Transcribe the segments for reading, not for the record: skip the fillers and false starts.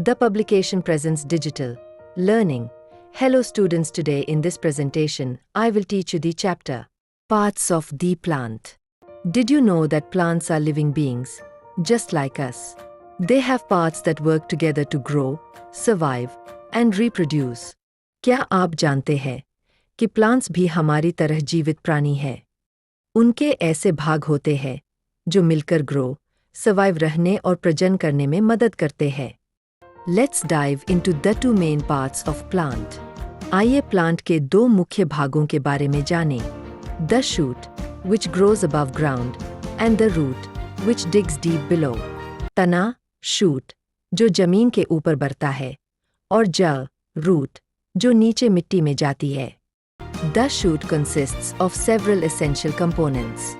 The publication presents digital learning. Hello students, today in this presentation, I will teach you the chapter Parts of the Plant. Did you know that plants are living beings, just like us? They have parts that work together to grow, survive, and reproduce. क्या आप जानते हैं कि plants भी हमारी तरह जीवित प्राणी हैं? उनके ऐसे भाग होते हैं जो मिलकर ग्रो, सर्वाइव रहने और प्रजनन करने में मदद करते हैं। Let's dive into the two main parts of plant. आइए प्लांट के दो मुख्य भागों के बारे में जानें। The shoot, which grows above ground, and the root, which digs deep below. तना, shoot, जो जमीन के ऊपर बढ़ता है, और जड़, root, जो नीचे मिट्टी में जाती है। The shoot consists of several essential components.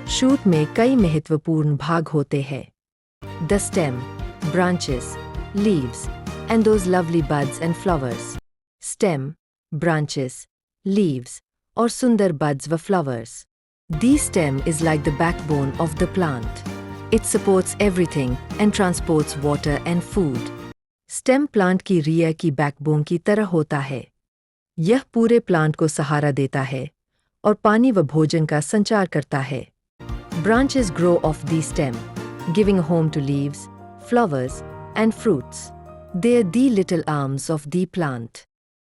Shoot में कई महत्वपूर्ण भाग होते हैं। The stem, branches, leaves, and those lovely buds and flowers. Stem, branches, leaves, और सुंदर buds व flowers. The stem is like the backbone of the plant. It supports everything and transports water and food. Stem plant की रीढ़ की backbone की तरह होता है। यह पूरे प्लांट को सहारा देता है और पानी व भोजन का संचार करता है। Branches grow off the stem, giving a home to leaves, flowers, and fruits. They are the little arms of the plant.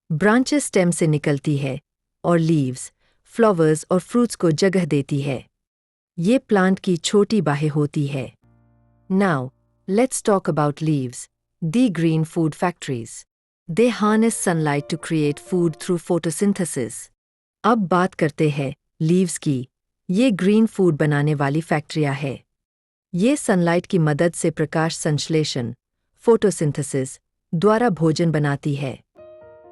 Branches stem से निकलती है और leaves, flowers और fruits को जगह देती है। ये प्लांट की छोटी बाहें होती है। Now, let's talk about leaves, the green food factories. They harness sunlight to create food through photosynthesis. अब बात करते हैं leaves की। ये ग्रीन फूड बनाने वाली फैक्ट्रियां है। ये सनलाइट की मदद से प्रकाश संश्लेषण, फोटोसिंथेसिस, द्वारा भोजन बनाती है।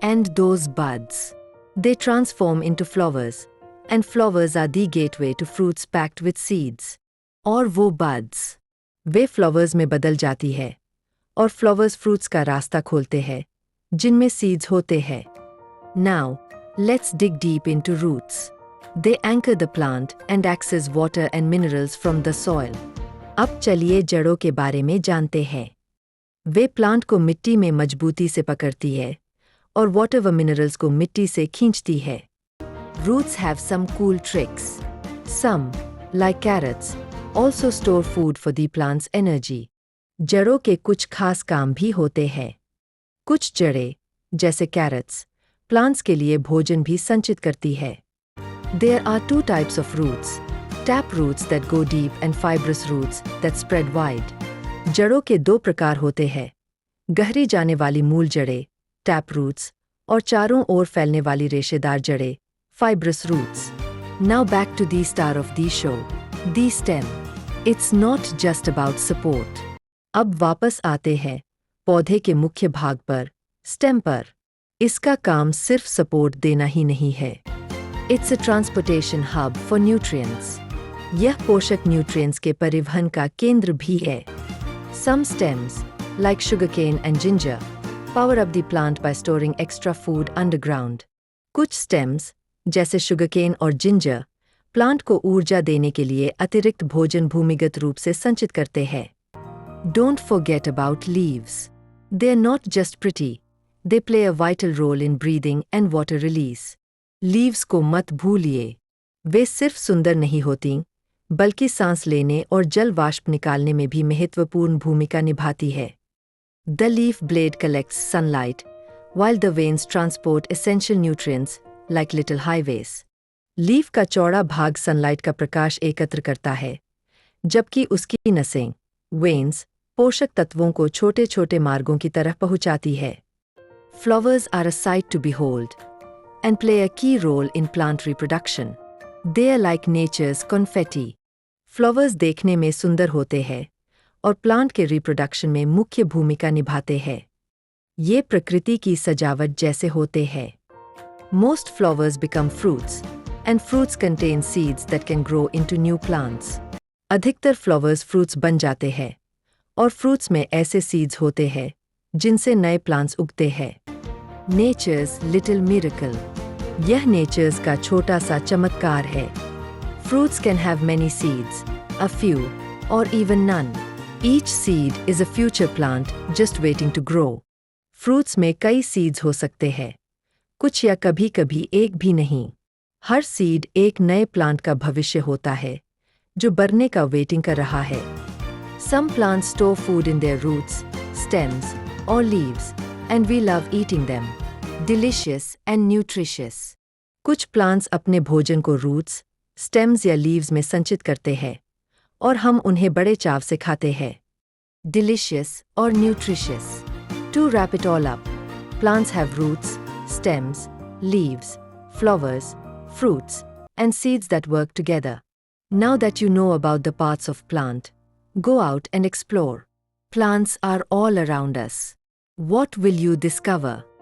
And those buds, they transform into flowers, and flowers are the gateway to fruits packed with seeds. और वो बड्स, वे फ्लावर्स में बदल जाती है, और फ्लावर्स फ्रूट्स का रास्ता खोलते हैं, जिनमें सीड्स होते हैं। Now, let's dig deep into roots. They anchor the plant and access water and minerals from the soil. अब चलिए जड़ों के बारे में जानते हैं। वे प्लांट को मिट्टी में मजबूती से पकड़ती है और वाटर व मिनरल्स को मिट्टी से खींचती है। Roots have some cool tricks. Some, like carrots, also store food for the plant's energy. जड़ों के कुछ खास काम भी होते हैं। कुछ जड़ें, जैसे कैरेट्स, प्लांट्स के लिए भोजन भी संचित करती है। There are two types of roots, tap roots that go deep and fibrous roots that spread wide. जड़ों के दो प्रकार होते हैं, गहरी जाने वाली मूल जड़ें, tap roots, और चारों ओर फैलने वाली रेशेदार जड़ें, fibrous roots. Now back to the star of the show, the stem. It's not just about support. अब वापस आते हैं पौधे के मुख्य भाग पर, स्टेम पर। इसका काम सिर्फ सपोर्ट देना ही नहीं है। It's a transportation hub for nutrients. यह पोषक न्यूट्रिएंट्स के परिवहन का केंद्र भी है। Some stems, like sugarcane and ginger, power up the plant by storing extra food underground. कुछ stems, जैसे sugarcane और ginger, प्लांट को ऊर्जा देने के लिए अतिरिक्त भोजन भूमिगत रूप से संचित करते हैं। Don't forget about leaves. They are not just pretty. They play a vital role in breathing and water release. Leaves को मत भूलिए, वे सिर्फ सुंदर नहीं होती, बल्कि सांस लेने और जल वाष्प निकालने में भी महत्वपूर्ण भूमिका निभाती है। The leaf blade collects sunlight, while the veins transport essential nutrients, like little highways. Leaf का चौड़ा भाग सनलाइट का प्रकाश एकत्र करता है, जबकि उसकी नसें, वेन्स, पोषक तत्वों को छोटे छोटे मार्गों की तरह पहुंचाती है। Flowers are a sight to behold and play a key role in plant reproduction. They are like nature's confetti. Flowers देखने में सुंदर होते हैं और प्लांट के रिप्रोडक्शन में मुख्य भूमिका निभाते हैं। ये प्रकृति की सजावट जैसे होते हैं। Most flowers become fruits, and fruits contain seeds that can grow into new plants. अधिकतर फ्लावर्स फ्रूट्स बन जाते हैं और फ्रूट्स में ऐसे सीड्स होते हैं जिनसे नए प्लांट्स उगते हैं। Nature's little miracle. यह नेचर्स का छोटा सा चमत्कार है। Fruits can have many seeds, a few, or even none. Each seed is a future plant just waiting to grow. Fruits में कई seeds हो सकते हैं, कुछ या कभी-कभी एक भी नहीं। हर सीड एक नए प्लांट का भविष्य होता है, जो बढ़ने का वेटिंग कर रहा है। Some plants store food in their roots, stems, or leaves, and we love eating them. Delicious and nutritious. कुछ प्लांट्स अपने भोजन को रूट्स, स्टेम्स या लीव्स में संचित करते हैं, और हम उन्हें बड़े चाव से खाते हैं। Delicious or nutritious. To wrap it all up, plants have roots, stems, leaves, flowers, fruits, and seeds that work together. Now that you know about the parts of plant, go out and explore. Plants are all around us. What will you discover?